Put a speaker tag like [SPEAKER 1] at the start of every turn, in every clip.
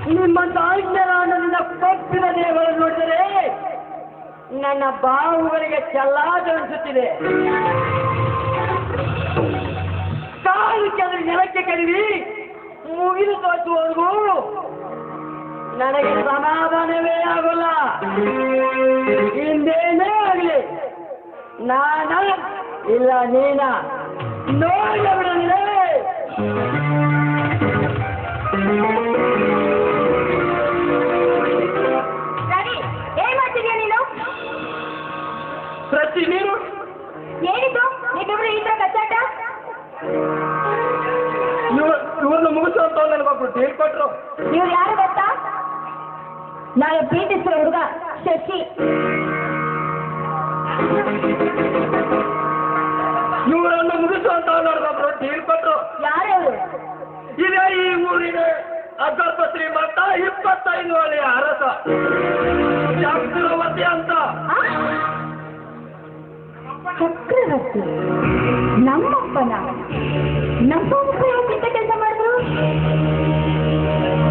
[SPEAKER 1] ನಿಮ್ಮಂತ ಆಜ್ಞೆಯನ್ನು ಕೊಟ್ಟಿನ ದೇಹಗಳನ್ನು ನೋಡಿದರೆ ನನ್ನ ಬಾಹುಗಳಿಗೆ ಚೆಲ್ಲಾದನಿಸುತ್ತಿದೆ. ಕಾಲು ಕೆಳಗೆ ನೆಲಕ್ಕೆ ಕಡಿವಿ ಮುಗಿದು ತೋರಿಸುವವರೆಗೂ ನನಗೆ ಸಮಾಧಾನವೇ ಆಗೋಲ್ಲ. ಹಿಂದೇನೇ ಆಗಲಿ ನಾನ ಇಲ್ಲ ನೀನ ನೋಡ ಬಿಡಲೇ. ಪ್ರತಿ ನೀನು
[SPEAKER 2] ಏನಿದು ನೀವಿಬ್ರು ಈ ತರ ಕಚ್ಚಾಟ?
[SPEAKER 1] ಇವ್ರನ್ನ ಮುಗಿಸೋಂತ ನನಗೊಬ್ರು ಹೇಳ್ಕೊಟ್ರು.
[SPEAKER 2] ಇವ್ರು ಯಾರು ಗೊತ್ತಾ? ನಾನು ಪ್ರೀತಿಸಿರೋ ಹುಡುಗ ಶಶಿ.
[SPEAKER 1] ಇವರನ್ನು ಮುಗಿಸುವಂತ ನನಗೊಬ್ರು ಹೇಳ್ಕೊಟ್ರು.
[SPEAKER 2] ಯಾರು?
[SPEAKER 1] ಇದೇ ಈ ಊರಿನ ಅಗರ್ಭ ಶ್ರೀಮಂತ 25 ಹಳ್ಳಿಯ ಅರಸ ಚಕ್ರವರ್ತಿ ಅಂತ.
[SPEAKER 2] ಚಕ್ರವರ್ತಿ ನಮ್ಮಪ್ಪನ? ನಮ್ಮಪ್ಪ ಎಂತ ಕೆಲಸ ಮಾಡಿದ್ರು?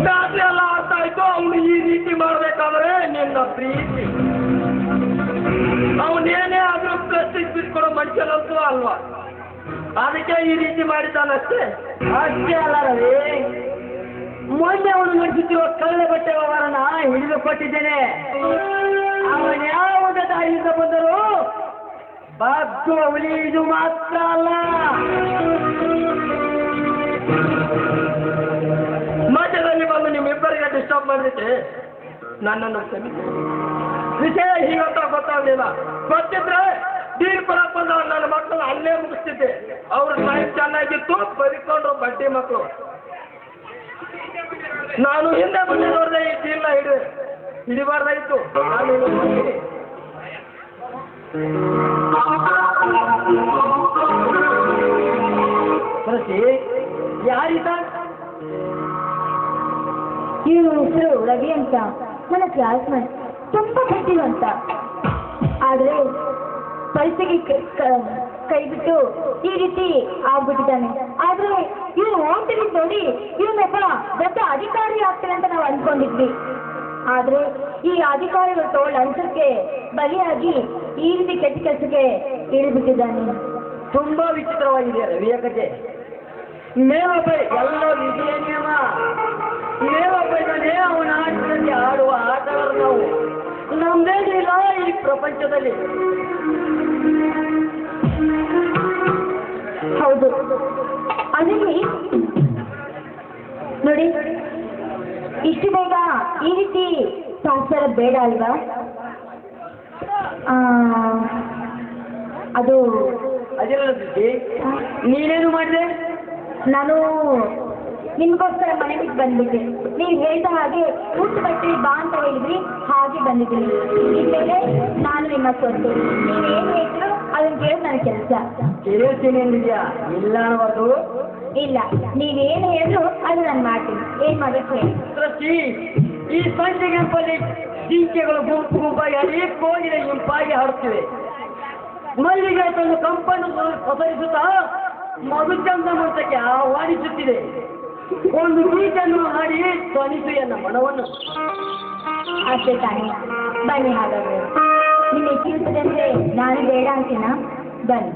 [SPEAKER 1] ರಾತ್ರಿ ಎಲ್ಲ ಅರ್ಥ ಆಯ್ತು. ಅವನು ಈ ರೀತಿ ಮಾಡ್ಬೇಕಾದ್ರೆ ನಿನ್ನ ಪ್ರೀತಿ ಅವನೇನೇ ಆದ್ರೂ ಪ್ಲಾಸ್ಟಿಕ್ ಬಿಟ್ಕೊಡೋ ಮನುಷ್ಯನಂತೂ ಅಲ್ವಾ, ಅದಕ್ಕೆ ಈ ರೀತಿ ಮಾಡಿದ್ದಾನಷ್ಟೇ. ಅಷ್ಟೇ ಅಲ್ಲ ರವಿ, ಮೊನ್ನೆ ಅವನು ನಡೆಸುತ್ತಿರುವ ಕಳ್ಳ ಬಟ್ಟೆ ವ್ಯವಹಾರನ ಹಿಡಿದು ಕೊಟ್ಟಿದ್ದೇನೆ. ಅವನ್ಯಾವುದ ದಾರಿಯಿಂದ ಬಂದರೂ ಬಗ್ಗುವ ಹುಲಿ ಇದು ಮಾತ್ರ ಅಲ್ಲ. ಮಧ್ಯದಲ್ಲಿ ಬಂದು ನಿಮ್ಮಿಬ್ಬರಿಗೆ ಡಿಸ್ಟರ್ಬ್ ಮಾಡಿದ್ರೆ ನನ್ನನ್ನು ಕ್ಷಮಿಸಿ. ವಿಷಯ ಹೀಗಂತ ಗೊತ್ತಾಗಲಿಲ್ಲ. ಗೊತ್ತಿದ್ರೆ ನೀರು ಕೊಡಕ್ ಬಂದ ನನ್ನ ಮಕ್ಕಳು ಅಲ್ಲೇ ಮುಗಿಸ್ತಿದ್ದೆ. ಅವ್ರ ಲೈಫ್ ಚೆನ್ನಾಗಿತ್ತು, ಬದುಕೊಂಡ್ರು ಬಡ್ಡಿ ಮಕ್ಕಳು. ನಾನು ಹಿಂದೆ ಮುಂದೆ ನೋಡಿದೆ ಈ ಡೀಲ್ನ ಹಿಡಿಬಾರ್ದಾಯ್ತು. ನಾನು ಪ್ರತಿ ಯಾರಿತ?
[SPEAKER 2] ಇವನು ಹೆಸರು ರವಿ ಅಂತ, ನನ್ನ ಕ್ಲಾಸ್ಮೇಟ್, ತುಂಬಾ ಬುದ್ಧಿವಂತ. ಆದ್ರೆ ಪರಿಸ್ಥಿತಿ ಕೈ ಬಿಟ್ಟು ಈ ರೀತಿ ಆಗ್ಬಿಟ್ಟಿದ್ದಾನೆ. ಆದ್ರೆ ಇವನು ಓದ್ತಿದ್ದು ನೋಡಿ ಇವನೊಬ್ಬ ದೊಡ್ಡ ಅಧಿಕಾರಿ ಆಗ್ತಾನೆ ಅಂತ ನಾವು ಅನ್ಕೊಂಡಿದ್ವಿ. ಆದ್ರೆ ಈ ಅಧಿಕಾರಿಗಳು ತೋಳ ಅಂಶಕ್ಕೆ ಬಲಿಯಾಗಿ ಈ ರೀತಿ ಕೆಟ್ಟ ಕೆಲಸಕ್ಕೆ ಇಳಿಬಿಟ್ಟಿದ್ದಾನೆ.
[SPEAKER 1] ತುಂಬಾ ವಿಚಿತ್ರವಾಗಿದೆ ರವಿಯ ಕಥೆ. ಮೇವಬೈ ಎಲ್ಲ ವಿಧಿಯ ನಿಯಮ. ಮೇವಬೈನೇ ಅವನ ಆಟದಲ್ಲಿ ಆಡುವ ಆಟಗಾರ. ನಾವು ನಮ್ದೇನಿಲ್ಲ ಈ ಪ್ರಪಂಚದಲ್ಲಿ.
[SPEAKER 2] ಹೌದು, ಅದಕ್ಕೆ ನೋಡಿ ಇಷ್ಟು ಬೇಗ ಈ ರೀತಿ ಸಂಸಾರ ಬೇಡ ಅಲ್ವಾ? ಅದು
[SPEAKER 1] ಅದಿಲ್ಲ. ನೀನೇನು ಮಾಡಿದೆ?
[SPEAKER 2] ನಾನು ನಿಮ್ಗೋಸ್ಕರ ಮನೆ ಬಿಟ್ಟು ಬಂದ್ಬಿಟ್ಟೆ. ನೀವು ಹೇಳ್ದ ಹಾಗೆ ಊಟ ಬಟ್ಟೆ ಬಾ ಅಂತ ಹೇಳಿದ್ರಿ, ಹಾಗೆ ಬಂದಿದ್ದೀನಿ. ಇನ್ಮೇಲೆ ನಾನು ನಿಮ್ಮ ಸ್ವಂತ. ನೀವೇನು ಹೇಳ್ತೀರೋ ಅದನ್ನ ಕೇಳೋದು ನನ್ನ ಕೆಲಸ.
[SPEAKER 1] ಕೇಳ್ತೀನಿ ಅಂದಿದ್ಯಾ? ಇಲ್ಲ ಅನ್ನೋದು
[SPEAKER 2] ಇಲ್ಲ, ನೀವೇನು ಹೇಳಿದ್ರು ಅದು ನಾನು ಮಾಡ್ತೀನಿ. ಏನ್ ಮಾಡ್ಬೇಕು ಹೇಳಿ.
[SPEAKER 1] ಈ ಸಂಜೆ ಗಂಪಲ್ಲಿ ಜಿಂಕೆಗಳು ಗುಂಪು ಗುಂಪಾಗಿ ಕೋಗಿಲೆ ಗುಂಪಾಗಿ ಹಾಡುತ್ತಿವೆ. ಮಲ್ಲಿಗೆ ತಂದು ಕಂಪನ್ನು ಪಸರಿಸುತ್ತಾ ಮಧುಚಂದ ಮಂತ್ರಕ್ಕೆ ಆಹ್ವಾನಿಸುತ್ತಿದೆ. ಒಂದು ಗೀತನ್ನು ಹಾಡಿ ಧ್ವನಿಸು ಎನ್ನ ಮನವನ್ನು.
[SPEAKER 2] ಅಷ್ಟೇ ತಾನೇ, ಬನ್ನಿ. ಹಾಗಾದ್ರೆ ನಿನ್ನ ಹೆಚ್ಚಿರುತ್ತದೆ ಅಂದ್ರೆ ನಾನು ಬೇಡ ಅಂತೀನಾ? ಬನ್ನಿ.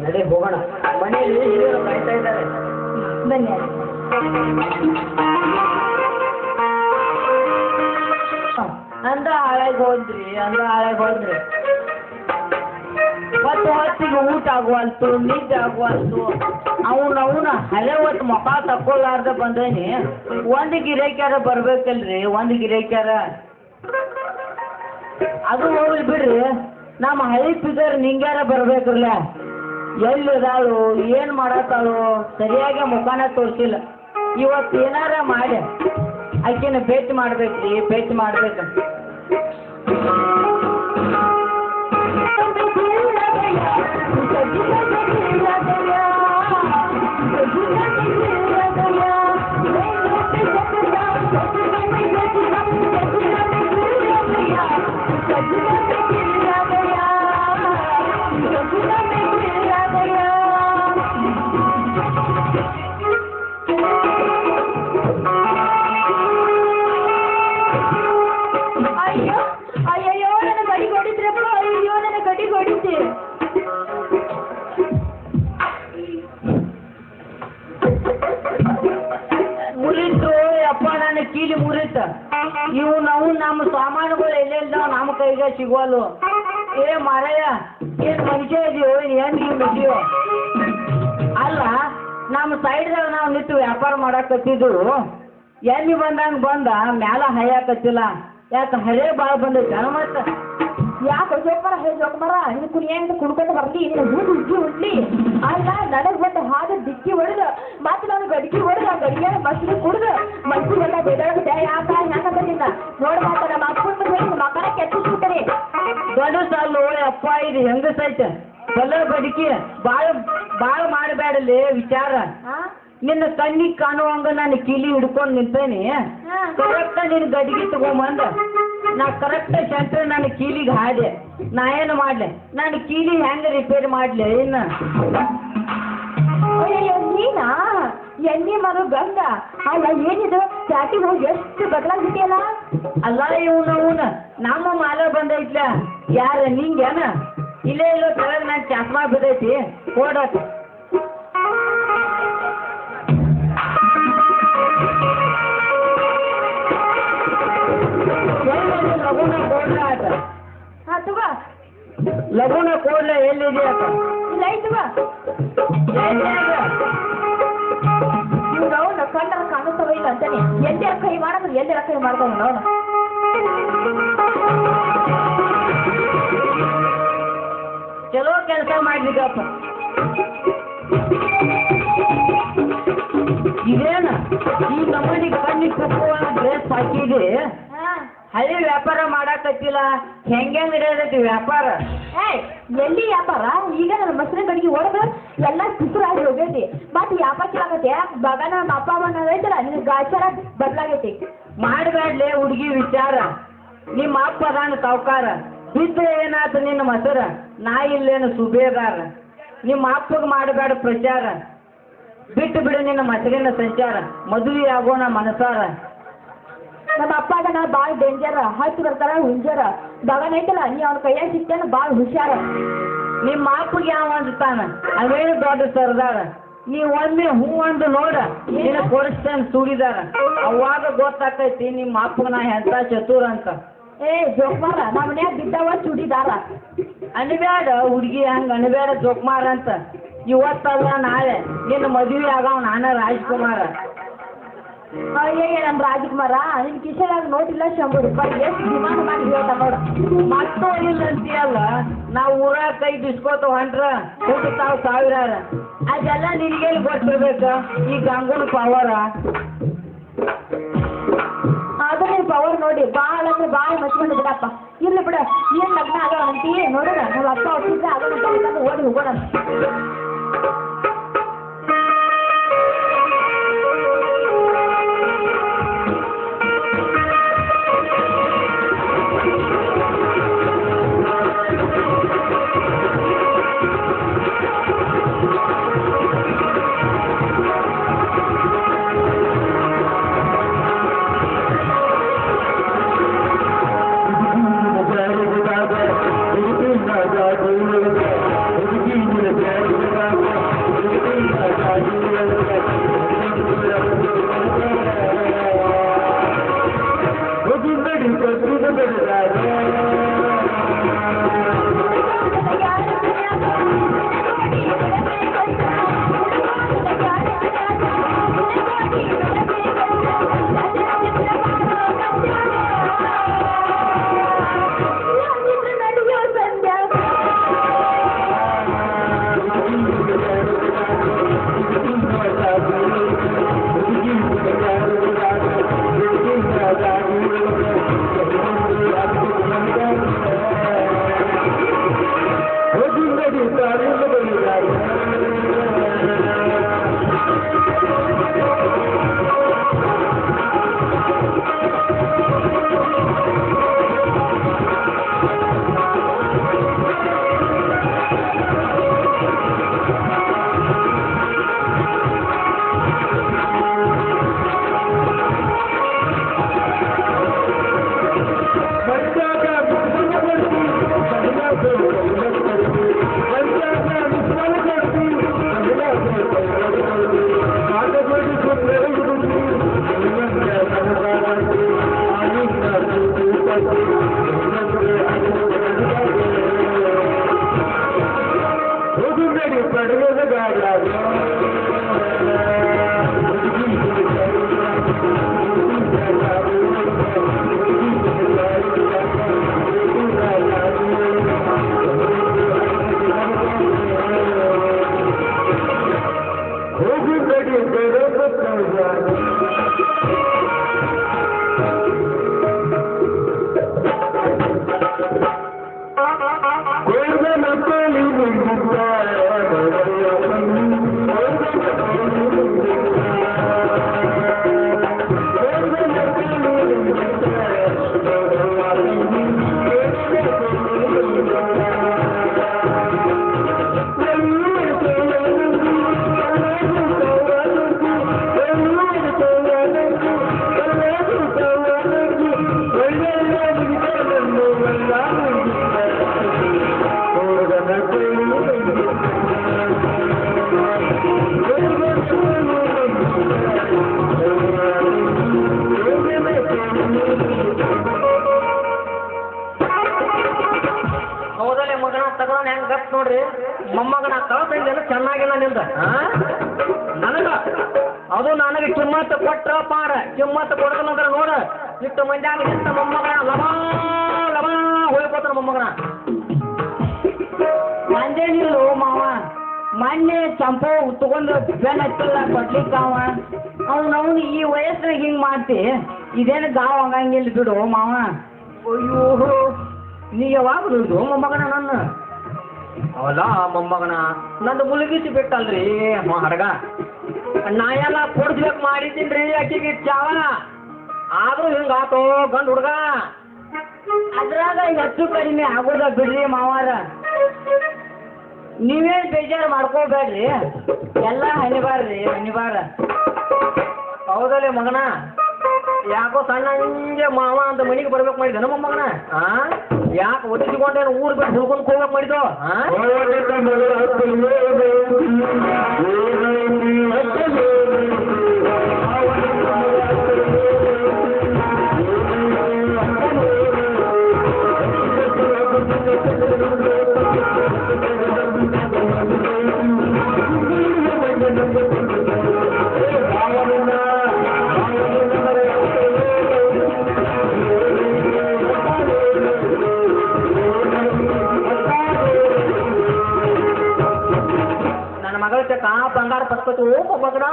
[SPEAKER 1] ನಡಿ ಹೋಗೋಣ, ಮನೆಯಲ್ಲಿ ಹಿರಿಯರು ಕಾಯ್ತಾ ಇದ್ದಾರೆ.
[SPEAKER 2] ಬನ್ನಿ.
[SPEAKER 3] ಅಂದ ಹಾಳಾಗಿ ಹೋದ್ರಿ ಮತ್ತೆ ಹೊತ್ತಿಗೆ ಊಟ ಆಗುವಲ್ತು, ನಿದ್ದೆ ಆಗುವಲ್ತು. ಅವನ ಹಳೆ ಹೊತ್ತು ಮುಖ ತಕ್ಕೊಲಾರ್ದ ಬಂದೇನಿ. ಒಂದು ಗಿರಾಕ್ಯಾರ ಬರ್ಬೇಕಲ್ರಿ, ಒಂದು ಗಿರಾಕ್ಯಾರ. ಅದು ಹೋಗ್ಲಿ ಬಿಡ್ರಿ, ನಮ್ಮ ಹಳಿ ಫಿಗರ್ ನಿಂಗ್ಯಾರ ಬರ್ಬೇಕ್ರಲ್ಲ. ಎಲ್ಲಿದಾಳು, ಏನು ಮಾಡತ್ತಾಳು, ಸರಿಯಾಗಿ ಮುಖಾನ ತೋರಿಸಿಲ್ಲ. ಇವತ್ತು ಏನಾರ ಮಾಡಿ ಆಕೆನ ಭೇಟಿ ಮಾಡ್ಬೇಕ್ರಿ, ಭೇಟಿ ಮಾಡ್ಬೇಕು. ಕೀಲಿ ಮುರಿತ ಇವು ನಾವು ನಮ್ಮ ಸಾಮಾನುಗಳು ಎಲ್ಲೆಲ್ದಾವ ನಮ್ಮ ಕೈಗೆ ಸಿಗೋಲು. ಏ ಮಾರಯ್ಯ, ಏನ್ ಮನುಷ್ಯ ಇದೀವೋ ಏನ್ ಮುಗಿಯೋ ಅಲ್ಲ. ನಮ್ಮ ಸೈಡ್ದಾಗ ನಾವು ನಿಂತು ವ್ಯಾಪಾರ ಮಾಡಾಕತ್ತಿದ್ರು, ಎಲ್ಲಿ ಬಂದಂಗ ಬಂದ ಮ್ಯಾಲ ಹೈಯಾಕತ್ತಿಲ್ಲ. ಯಾಕೆ ಹರೇ ಭಾಳ ಬಂದೈತೆ ಮತ್ತೆ?
[SPEAKER 2] ಯಾಕೆ ಜೋಕ್ಮರ ಜೋಕ್ಮರ ನಿನ್ನ ಕುಣಿಯಂತ ಕುಡ್ಕೊಂಡು ಬರ್ಲಿ, ನಿನ್ನ ಹೂದು ಉಜ್ಜಿ ಉಡ್ಲಿ. ಅಲ್ಲ ನನಗೆ ಬಂದು ಹಾಗೆ ದಿಕ್ಕಿ ಹೊಡೆದು ಮತ್ತೆ ನಾನು ಗಡಿಗೆ ಹೊಡೆದು ಆ ಗಡಿಗೆ ಮಸ್ಲಿ ಕುಡ್ದು ಮನ್ಸಿಗೆಲ್ಲ ಬೆದಳಗಿದೆ. ಯಾಕ ಹೆಂಗಂತ ನೋಡ್ ಮಾತ ನಮ್ಮ ಅಪ್ಪನ ಹೇಳಿ ಮಕ್ಕಳ ಕೆತ್ತಿಸ್ಬಿಡ್ತಾರೆ.
[SPEAKER 3] ದೊಡ್ಡ ಸಾಲು ಅಪ್ಪ ಇದು ಹೆಂಗಸೈತೆ ಬಲ್ಲ ಬದುಕಿ ಭಾಳ ಮಾಡಬೇಡಲಿ ವಿಚಾರ. ನಿನ್ನ ಕಣ್ಣಿಗೆ ಕಾಣುವಂಗ ನಾನು ಕೀಲಿ ಹಿಡ್ಕೊಂಡು ನಿಂತೇನಿ. ಕರೆಕ್ಟ ನಿನ್ನ ಗಡಿಗೆ ತಗೊಂಬಂದ ನಾ ಕರೆಕ್ಟ್ ಸೆಂಟ್ರ್ ನನ್ನ ಕೀಲಿಗೆ ಹಾದೆ. ನಾ ಏನು ಮಾಡ್ಲೆ, ನಾನು ಕೀಲಿ ಹೆಂಗೆ ರಿಪೇರಿ ಮಾಡ್ಲಿ ಇನ್ನು?
[SPEAKER 2] ಅಯ್ಯೋ ನೀನಾ ಎಣ್ಣೆ ಮರು ಗಂಗ ಅಲ್ಲ ಏನಿದು ಚಾಟಿಗೆ ಹೋಗಿ ಎಷ್ಟು ಬದಲಾಗ್ಬಿಟ್ಟಿಯಲ್ಲ.
[SPEAKER 3] ಅಲ್ಲ ಇವನ ನಮ್ಮ ಮಾಲ ಬಂದೈತ್ಲ ಯಾರ ನಿಂಗೇನ? ಇಲ್ಲೇ ಇಲ್ಲೋ ಕೆಳಗೆ ನಾನು ಚಸ್ಮಾ ಬಿದ್ದೈತಿ ಕೊಡತ್. ಲಗುನ ಕೊಡ್ಲ ಆತ.
[SPEAKER 2] ಹಾ ತಗೋ.
[SPEAKER 3] ಲಗುನ ಕೊಡ್ಲ ಎಲ್ಲಿದೆ ಆತ?
[SPEAKER 2] ಇಲ್ಲ ಐತವ ಇವ್ರು ಅವನು ಕಂಡ ಕಾಣಿಸ್ತವ ಇಲ್ಲ ಅಂತಾನೆ. ಎಲ್ಲರ ಕೈ ಮಾಡಿದ್ರೆ ಎಲ್ಲರ ಕೈ ಮಾಡ್ತಾವ ಅವನು.
[SPEAKER 3] ಚಲೋ ಕೆಲಸ ಮಾಡ್ಲಿಕ್ಕಪ್ಪ. ಇದೇನ ಈ ನಮ್ಮನಿ ಕಣ್ಣಿಗೆ ಕುಕ್ಕುವ ಡ್ರೆಸ್ ಹಾಕಿದೆ. ಹಳ್ಳಿ ವ್ಯಾಪಾರ ಮಾಡಾಕತ್ತಿಲ್ಲ, ಹೆಂಗೆ ನಡೆಯದೈತಿ ವ್ಯಾಪಾರ?
[SPEAKER 2] ಎಲ್ಲಿ ವ್ಯಾಪಾರ? ಈಗ ನನ್ನ ಮಸ್ರ ಕಡೆಗೆ ಹೊಡೆದು ಎಲ್ಲ ಸುಸುರಾಗಿ ಹೋಗೈತಿ. ಮತ್ತೆ ವ್ಯಾಪಾರ ಕೇಳಾಕತ್ತೆ ಬಗ ನಮ್ಮ ಅಪ್ಪ ಅಮ್ಮನ ಐತಲ್ಲ ನಿನ್ನ ಗಾಚಾರ ಬದಲಾಗೈತಿ.
[SPEAKER 3] ಮಾಡಬೇಡ್ಲೆ ಹುಡುಗಿ ವಿಚಾರ. ನಿಮ್ಮ ಅಪ್ಪ ಅದಾನ ಸಾವ್ಕಾರ, ಬಿದ್ದರೆ ಏನಾಯ್ತು ನಿನ್ನ ಮಸರ? ನಾ ಇಲ್ಲೇನು ಸುಬೇದಾರ. ನಿಮ್ಮ ಅಪ್ಪಗೆ ಮಾಡಬೇಡ ಪ್ರಚಾರ, ಬಿಟ್ಟು ಬಿಡು ನಿನ್ನ ಮಸರಿನ ಸಂಚಾರ. ಮದುವೆ ಆಗೋಣ ಮನಸಾರ.
[SPEAKER 2] ನಮ್ಮ ಅಪ್ಪ ಅದನ್ನ ಭಾಳ ಡೇಂಜರ್, ಹಚ್ಚಿ ಬರ್ತಾರ ಹುಂಜರ. ಬಗನ್ ಐತಲ್ಲ ನೀ ಅವ್ನ ಕೈಯಾಗ ಸಿಕ್ತಾನ ಭಾಳ ಹುಷಾರ.
[SPEAKER 3] ನಿಮ್ಮ ಅಪ್ಪಗೆ ಯಾವ ಅಂತಾನ ಅವೇನು ದೊಡ್ಡ ಸರ್ದಾರ. ನೀವು ಒಮ್ಮೆ ಹೂ ಒಂದು ನೋಡ ನಿನ್ನ ಕೊಡಿಸ್ತೇನೆ ಸುಡಿದಾರ. ಅವಾಗ ಗೊತ್ತಾಕೈತಿ ನಿಮ್ಮ ಅಪ್ಪಗ ನಾ ಎಂತ ಚತುರ ಅಂತ.
[SPEAKER 2] ಜೋಕ್ಮಾರ ನಮ್ಮ ಮನ್ಯಾಗ ಬಿದ್ದವ ಚುಡಿದಾರ.
[SPEAKER 3] ಅನ್ಬ್ಯಾಡ ಹುಡುಗಿ ಹಂಗ ಅನ್ಬ್ಯಾಡ ಜೋಕ್ಮಾರ ಅಂತ. ಇವತ್ತಲ್ಲ ನಾಳೆ ನಿನ್ನ ಮದುವೆ ಆಗವ ನಾನ ರಾಜ್ಕುಮಾರ.
[SPEAKER 2] ಅಯ್ಯಯ್ಯ ನಮ್ಮ ರಾಜಕುಮಾರ ನಿನ್ ಕಿಶೆದಾಗ ನೋಟಿಲ್ಲ 100 ರೂಪಾಯಿ ಎಷ್ಟು ಡಿಮಾಂಡ್ ಮಾಡಿ ಹೇಳ್ತಾ ನೋಡು.
[SPEAKER 3] ಮತ್ತೂ ಇಲ್ಲ ಅಂತೀಯಲ್ಲ ನಾವು ಊರಾಗ ಕೈ ಬಿಸ್ಕೋತ ಹೊಂಟ್ರ ತಾವು ಸಾವಿರ ಅದೆಲ್ಲ ನಿನಗೇನು ಗೊತ್ತಿರ್ಬೇಕ ಈ ಗಂಗುನ ಪವರ.
[SPEAKER 2] ಅದು ನಿನ್ ಪವರ್ ನೋಡಿ ಭಾಳ ಅಂದ್ರೆ ಭಾಳ ಮಚ್ಕೊಂಡು ಬಿಡಪ್ಪ. ಇಲ್ಲ ಬಿಡ ಏನ್ ಲಗ್ನ ಆಗೋ ಅಂತೀ ನೋಡೋಣ ನಮ್ಮ ಅಪ್ಪ ಹೊಟ್ಟಿದ್ರೆ ಆಗೋಣ ಓಡಿ ಹೋಗೋಣ.
[SPEAKER 3] ನೋಡ್ರಿ ಮೊಮ್ಮಗನ ಕಳ್ತಂದೇನು ಚೆನ್ನಾಗಿಲ್ಲ ನಿಂದ ನನಗ ಅದು ನನಗೆ ಕಿಮ್ಮತ್ತು ಕೊಟ್ರ ಪಾಡ ಕಿಮ್ಮತ್ತು ಕೊಡದಲ್ಲಂದ್ರ ನೋಡ ಇಷ್ಟು ಮಂದ್ಯಾಗ ನಿಂತ ಮೊಮ್ಮಗನ ಲಬಾ ಲಬಾ ಹೋಗ್ಕೋತಾನ ಮೊಮ್ಮಗನ ಮಂದೇನಿಲ್ಲ ಮಾವ ಮೊನ್ನೆ ಚಂಪು ತಗೊಂಡು ಬೆನ್ ಹತ್ತಿಲ್ಲ ಕೊಡ್ಲಿಕ್ಕ ಅವನು ಈ ವಯಸ್ಸಿನಾಗ ಹಿಂಗ್ ಮಾಡ್ತಿ ಇದೇನು ಗಾವ್ ಹಂಗಂಗಿಲ್ಲ ಬಿಡು ಮಾವ ಅಯ್ಯೋ ನೀ ಯಾವಾಗ ದುಡ್ಡು ಮೊಮ್ಮಗನ ನನ್ನ ಅವಲ್ಲ ಮೊಮ್ಮಗನ ನಂದು ಮುಳುಗಿಸಿ ಬಿಟ್ಟಲ್ರಿ ಹಡಗ ನಾ ಎಲ್ಲ ಕೊಡ್ಸ್ಬೇಕು ಮಾಡಿದ್ದೀನ್ರಿ ಆಕಿಗೆ ಚಾವ ಆದ್ರೂ ಹಿಂಗಾತೋ ಗಂಡು ಹುಡ್ಗ ಅದ್ರಾಗ ಹೆಚ್ಚು ಕಡಿಮೆ ಆಗೋದ ಬಿಡ್ರಿ ಮಾವಾರ ನೀವೇನು ಬೇಜಾರು ಮಾಡ್ಕೋಬೇಡ್ರಿ ಎಲ್ಲ ಹನಿಬಾರ್ರಿ ಹನಿಬಾರ ಹೌದಲ್ಲೇ ಮಗನ ಯಾಕೋ ಸಣ್ಣ ಹಿಂಗೆ ಮಾವ ಅಂತ ಮನೆಗೆ ಬರ್ಬೇಕು ಮಾಡಿದ ನಮ್ಮ ಮಗನ ಯಾಕೆ ಒತ್ತಿಕೊಂಡೇನು ಊರು ಬಿಟ್ಟು ಹುಡ್ಕೊಂಡು ಹೋಗ್ಬೇಕು ಮಾಡಿದ್ದು ಹಾಕತ್ತು ಓ ಮಗನ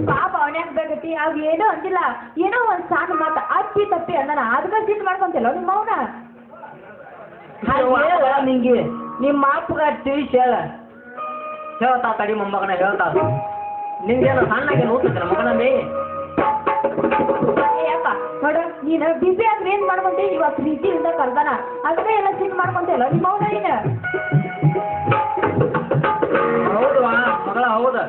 [SPEAKER 2] ಪಾಪ ಅವನ್ಯಾಕ ಬೇಕತಿ ಅವ್ ಏನೋ ಅಂದಿಲ್ಲ ಏನೋ ಒಂದ್ ಸಾಕು ಮಾತ ಅಪ್ಪಿ ತಪ್ಪಿ ಅಂದನ ಅದಕ್ಕ ಸಿಟ್ಟು ಮಾಡ್ಕೊಂತಿಲ್ಲ ನಿಮ್ಮ ಅವನ
[SPEAKER 3] ಹೇಳ ನಿಂಗೆ ನಿಮ್ಮ ಅಪ್ಪಗ ತಿಳಿಸಿ ಹೇಳ್ತಾ ತಡಿ ಮೊಮ್ಮಗನ ಹೇಳ್ತಾ ನಿಂಗೇನು ಸಣ್ಣಗೆ ನೋಡ್ತಿದ್ರ ಮಗನಲ್ಲಿ
[SPEAKER 2] ಅಪ್ಪ ನೋಡ ನೀನು ಬಿಸಿ ಆದ್ರೆ ಏನ್ ಮಾಡ್ಕೊಂತಿ ಇವಾಗ ಪ್ರೀತಿಯಿಂದ ಕರ್ದಾನ ಅದಕ್ಕೆ ಎಲ್ಲ ಸಿಟ್ಟು ಮಾಡ್ಕೊಂತಿಲ್ಲ ನಿಮ್ಮ ಅವನ ನೀನು
[SPEAKER 3] ಹೌದು ಮಗಳ ಹೌದು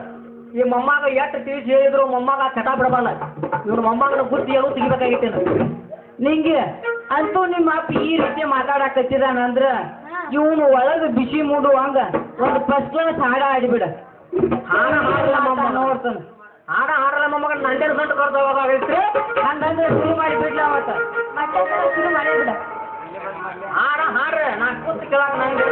[SPEAKER 3] ಈ ಮೊಮ್ಮಗ ಎಷ್ಟು ತಿಳಿಸಿ ಹೇಳಿದ್ರು ಮೊಮ್ಮಗ ಚಟ ಬಿಡಬಲ್ಲ ಇವ್ರ ಮೊಮ್ಮಗನ ಬುದ್ಧಿ ಯಾವ ತೆಗಿಬೇಕಾಗಿತ್ತೇನು ನಿಂಗೆ ಅಂತೂ ನಿಮ್ಮ ಅಪ್ಪ ಈ ರೀತಿ ಮಾತಾಡಕತ್ತಿದಾನ ಅಂದ್ರ ಇವನು ಒಳಗೆ ಬಿಸಿ ಮೂಡು ಹಂಗ ಒಂದು ಫಸ್ಟ್ ಕ್ಲಾಸ್ ಹಾಡ ಆಡಿಬಿಡ ಹಾಡ ಹಾಡಲ್ಲ ಮೊಮ್ಮ ನೋಡ್ತಾನ ಹಾಡ ಹಾಡಲ್ಲ ಮೊಮ್ಮಗ ನಂಡೆ ಗಂಟು ಕರ್ದವಾಗೈತ್ರಿ ಹಂಗಂದ್ರೆ ಶುರು ಮಾಡಿ ಬಿಡ್ಲ ಅವತ್ತ
[SPEAKER 2] ಮತ್ತೆ ಶುರು ಮಾಡಿಬಿಡ
[SPEAKER 3] ಹಾಡ ಹಾಡ್ರೆ ನಾ ಕೂತ್ ಕೇಳಾಕ ನಂಗೆ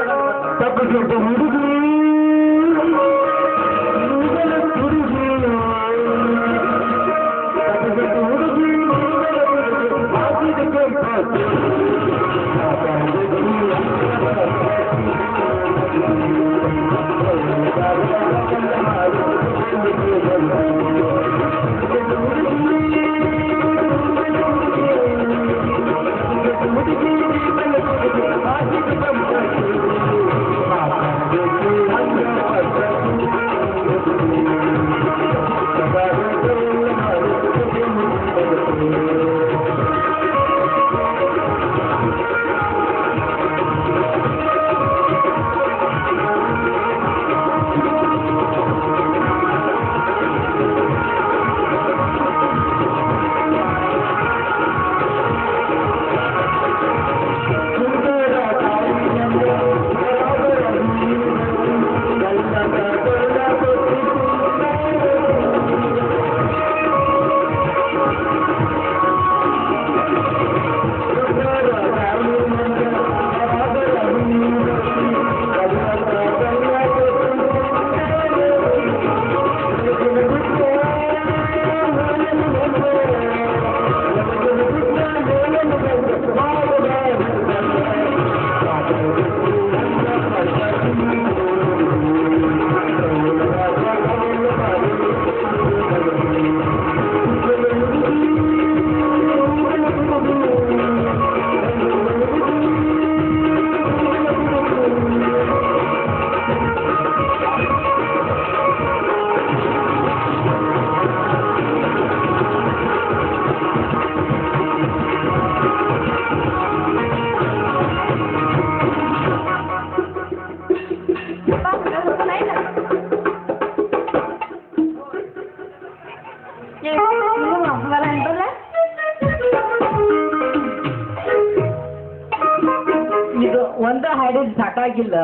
[SPEAKER 3] ಇದು ಒಂದ ಹಾಡಿದ್ ಸಾಕಾಗಿಲ್ಲ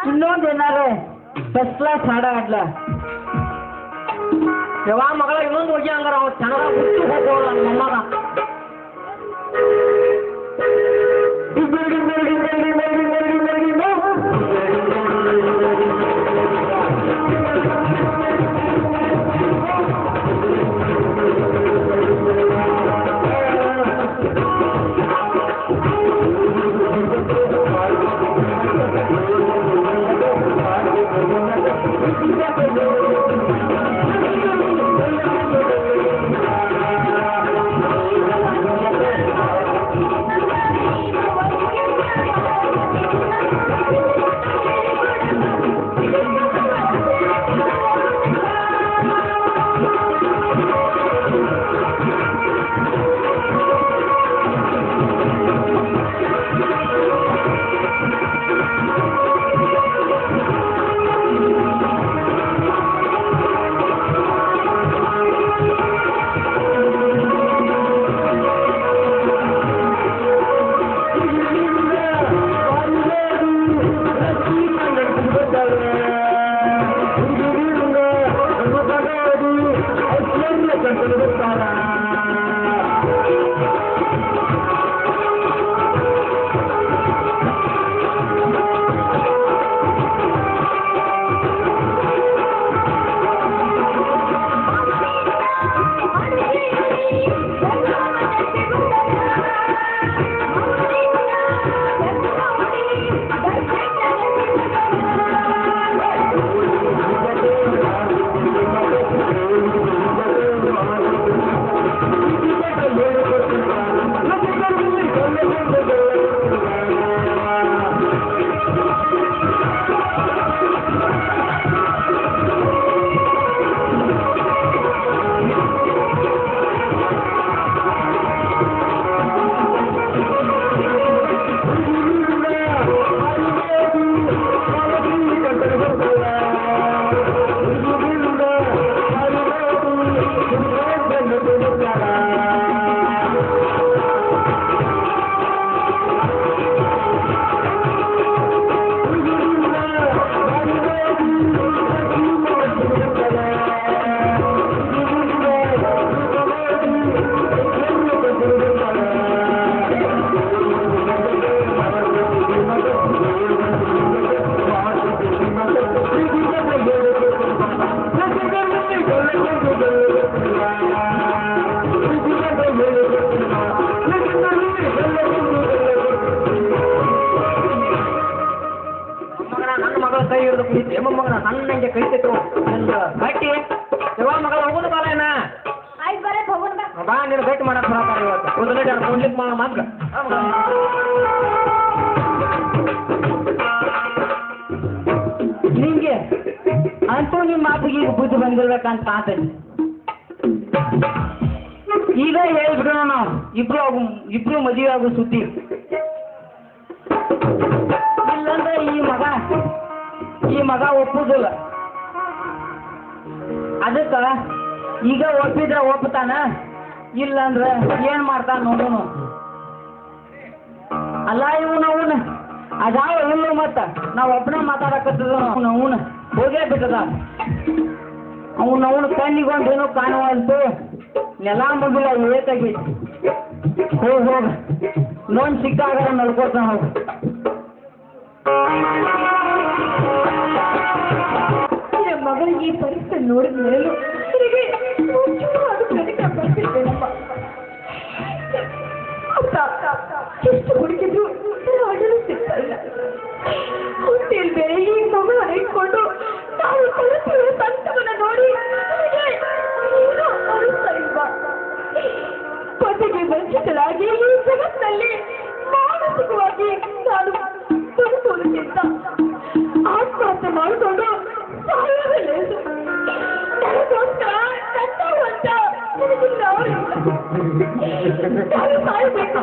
[SPEAKER 3] ಇನ್ನೊಂದ್ ಏನಾರ ಫಸ್ಟ್ ಕ್ಲಾಸ್ ಹಾಡ ಆಡ್ಲ ಯಾವ ಮಗಳ ಇನ್ನೊಂದು ಹೋಗಿ ಹಂಗಾರ ಅವ್ ಚೆನ್ನಾಗ ಹುಟ್ಟು ಹೋಗೋಲ್ಲ ಮೊಮ್ಮಗ ಮಗನ ನನ್ನ ಮಗಳ ಕೈ ಹಿಡಿದು ಕುಡಿತೆ ಮಗನ ಸಣ್ಣಂಗೆ ಕೈತಿತ್ತು ಗಟ್ಟಿ ಯಾವ ಮಗಳ ಹೋಗುದು ಬಾಲ ಏನ
[SPEAKER 2] ಆಯ್ತು ಬರಕ್ಕೆ ಹೋಗೋಣ ಬಾ.
[SPEAKER 3] ಬಾ ನೀನು ಗಟ್ಟಿ ಮಾಡಕ್ ಬರತ್ತಾರ ಇವತ್ತು ಒಂದು ಗಂಟೆ ಕೊಡ್ಲಿಕ್ಕೆ ಮಾತ್ರ ನಿಂಗೆ ಅಂತೂ ನಿಮ್ಮ ಮಾತಿಗೆ ಈಗ ಬುದ್ಧಿ ಬಂದಿರ್ಬೇಕಂತ ಕಾಣ್ತೈತಿ ಈಗ ಹೇಳ್ಬಿಡೋಣ ನಾವು ಇಬ್ರು ಮದುವೆ ಆಗೋ ಸುದ್ದಿ ಇಲ್ಲಂದ್ರೆ ಈ ಮಗ ಒಪ್ಪುದಿಲ್ಲ ಅದಕ್ಕ ಈಗ ಒಪ್ಪಿದ್ರೆ ಒಪ್ತಾನ ಇಲ್ಲಂದ್ರೆ ಏನ್ ಮಾಡ್ತಾನ ನೋಡೋನು ಅಲ್ಲ ಇವನ ಅದಾವ ಇಲ್ಲ ಮತ್ತ ನಾವ್ ಒಬ್ಬನೇ ಮಾತಾಡಕತ್ತದ ಅವನ ಹೋಗೇ ಬಿಟ್ಟದ ಅವನ ಕಣ್ಣಿಗೊಂದೇನೋ ಕಾಣುವಂತು ನೆಲ ಮುಗಿಲ್ಲ ಏಕಾಗೈತಿ ಹೋಗ ಲೋನ್ ಸಿಕ್ಕಾಗ ನಡ್ಕೋತಾನ ಹೋಗ
[SPEAKER 2] ಮಗಳಿಗೆ ಈ ಪರಿಸ್ಥಿತಿ ನೋಡಿದ ಮೇಲೂ ನನಗೆ ಅದು ಕನಿಕ ಬರ್ತಿದ್ದೇನಪ್ಪ ಎಷ್ಟು ಹುಡುಗಿದ್ರು ಆಡಲು ಸಿಗ್ತಾ ಇಲ್ಲ ಹುಟ್ಟಿಲ್ ಬೇರೆ ಈ ಮಗು ಇಟ್ಕೊಂಡು ನಾವು ಕಲಿತಿರೋ ಸಂತವನ್ನ ನೋಡಿ ನನಗೆ ಏನೋ ಅನಿಸ್ತಾ ಇಲ್ವಾ ಪತಿಗೆ ವಂಚಿತರಾಗಿ ಈ ಜಗತ್ತಿನಲ್ಲಿ ಮಾನಸಿಕವಾಗಿ ನಾನು ಬದುಕುವುದಕ್ಕಿಂತ ಆತ್ಮಹತ್ಯೆ ಮಾಡಿಕೊಂಡು ಸಾಯೋದಿಲ್ಲ ನನಗೋಸ್ಕರ ಕಟ್ಟುವಂತ ನನಗಿಲ್ಲ ನಾನು ಸಾಯಬೇಕು